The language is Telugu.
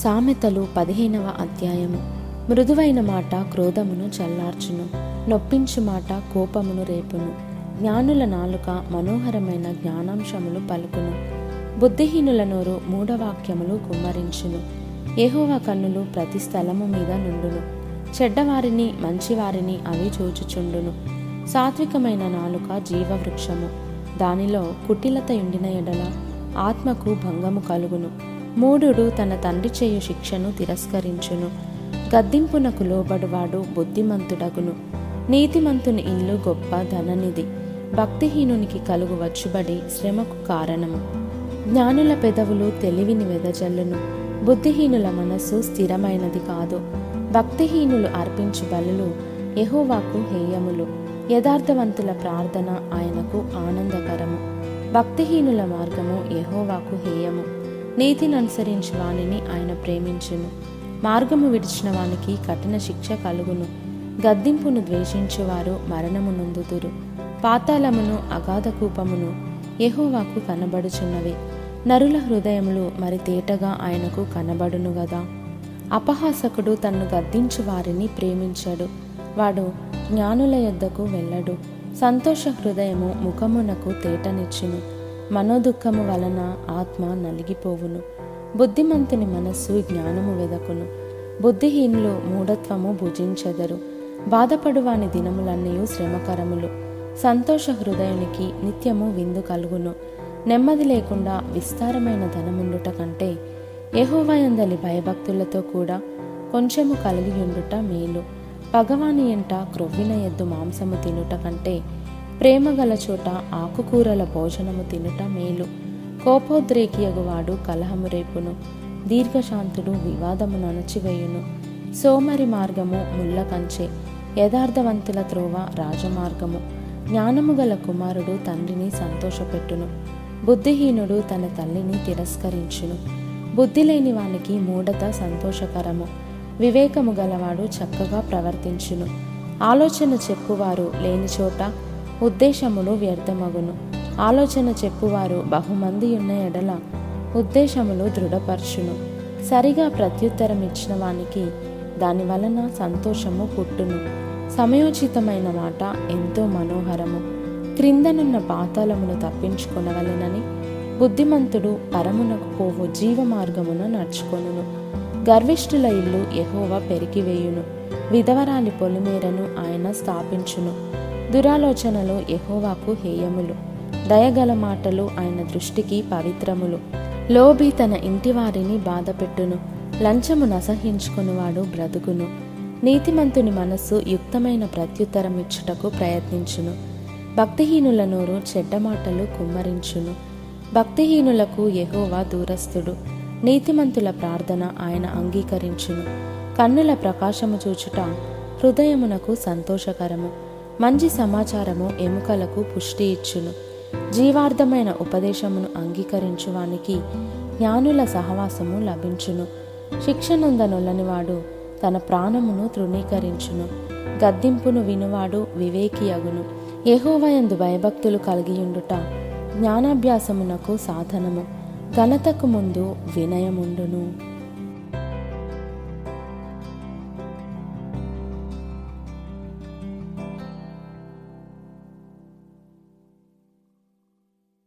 సామెతలు 15వ అధ్యాయము. మృదువైన మాట క్రోధమును చల్లార్చును, నొప్పించు మాట కోపమును రేపును. జ్ఞానుల నాలుక మనోహరమైన జ్ఞానాంశములు పలుకును, బుద్ధిహీనుల నోరు మూఢవాక్యములు కుమ్మరించును. యెహోవా కన్నులు ప్రతి స్థలము మీద నుండును, చెడ్డవారిని మంచివారిని అవి చూచుచుండును. సాత్వికమైన నాలుక జీవవృక్షము, దానిలో కుటిలత యుండిన ఎడల ఆత్మకు భంగము కలుగును. మూఢుడు తన తండ్రి చేయు శిక్షను తిరస్కరించును, గద్దింపునకు లోబడువాడు బుద్ధిమంతుడగును. నీతిమంతుని ఇల్లు గొప్ప ధననిధి, భక్తిహీనునికి కలుగు వచ్చుబడి శ్రమకు కారణము. జ్ఞానుల పెదవులు తెలివిని వెదజల్లును, బుద్ధిహీనుల మనస్సు స్థిరమైనది కాదు. భక్తిహీనులు అర్పించు బలులు యెహోవాకు హేయములు, యథార్థవంతుల ప్రార్థన ఆయనకు ఆనందకరము. భక్తిహీనుల మార్గము యెహోవాకు హేయము, నీతిని అనుసరించు వానిని ఆయన ప్రేమించును. మార్గము విడిచిన వానికి కఠిన శిక్ష కలుగును, గద్దింపును ద్వేషించువారు మరణము నొందుదురు. పాతాళమును అగాధ కూపమును యెహోవాకు కనబడుచున్నవి, నరుల హృదయములు మరి తేటగా ఆయనకు కనబడును గదా. అపహాసకుడు తన్ను గద్దించు వారిని ప్రేమించడు, వాడు జ్ఞానుల యొద్దకు వెళ్ళడు. సంతోష హృదయము ముఖమునకు తేటనిచ్చును, మనోదుఃఖము వలన ఆత్మ నలిగిపోవును. బుద్ధిమంతుని మనస్సు జ్ఞానము వెదకును, బుద్ధిహీనులు మూఢత్వము భుజించెదరు. బాధపడువాని దినములన్నీ శ్రమకరములు, సంతోష హృదయునికి నిత్యము విందు కలుగును. నెమ్మది లేకుండా విస్తారమైన ధనముండుట కంటే యెహోవా యందలి భయభక్తులతో కూడా కొంచెము కలిగియుండుట మేలు. పగవాని ఎంట క్రొవ్విన ఎద్దు మాంసము తినుట కంటే ప్రేమగల చోట ఆకుకూరల భోజనము తినుట మేలు. కోపోద్రేకియగువాడు కలహము రేపును, దీర్ఘశాంతుడు వివాదమును అణచివేయును. సోమరి మార్గము ముళ్ళ కంచె, యథార్థవంతుల త్రోవ రాజమార్గము. జ్ఞానము గల కుమారుడు తండ్రిని సంతోషపెట్టును, బుద్ధిహీనుడు తన తల్లిని తిరస్కరించును. బుద్ధి లేని వానికి మూఢత సంతోషకరము, వివేకము గలవాడు చక్కగా ప్రవర్తించును. ఆలోచన చెప్పువారు లేని చోట ఉద్దేశములు వ్యర్థమగును, ఆలోచన చెప్పువారు బహుమంది ఉన్న ఎడల ఉద్దేశములు దృఢపరచును. సరిగా ప్రత్యుత్తరం ఇచ్చిన వానికి దాని వలన సంతోషము పుట్టును. సమయోచితమైన మాట ఎంతో మనోహరము, క్రిందనున్న పాతాళమును తప్పించుకొనవలెనని బుద్ధిమంతుడు పరమునకు పోవు జీవ మార్గమున నడుచుకొనును. గర్విష్ఠుల ఇల్లు యెహోవా పెరికివేయును, విధవరాలి పొలిమేరను ఆయన స్థాపించును. దురాలోచనలు యెహోవాకు హేయములు, దయగల మాటలు ఆయన దృష్టికి పవిత్రములు. లోభి తన ఇంటి వారిని బాధపెట్టును, లంచము నసహించుకునివాడు బ్రతుకును. నీతిమంతుని మనస్సు యుక్తమైన ప్రత్యుత్తరం ఇచ్చుటకు ప్రయత్నించును, భక్తిహీనుల నోరు చెడ్డ మాటలు కుమ్మరించును. భక్తిహీనులకు యెహోవా దూరస్థుడు, నీతిమంతుల ప్రార్థన ఆయన అంగీకరించును. కన్నుల ప్రకాశము చూచుట హృదయమునకు సంతోషకరము, మంచి సమాచారము ఎముకలకు పుష్టి ఇచ్చును. జీవార్థమైన ఉపదేశమును అంగీకరించువానికి జ్ఞానుల సహవాసము లభించును. శిక్షనొందనొల్లనివాడు తన ప్రాణమును తృణీకరించును, గద్దింపును వినువాడు వివేకియగును. యెహోవా యందు భయభక్తులు కలిగియుండుట జ్ఞానాభ్యాసమునకు సాధనము, ఘనతకు ముందు వినయముండును.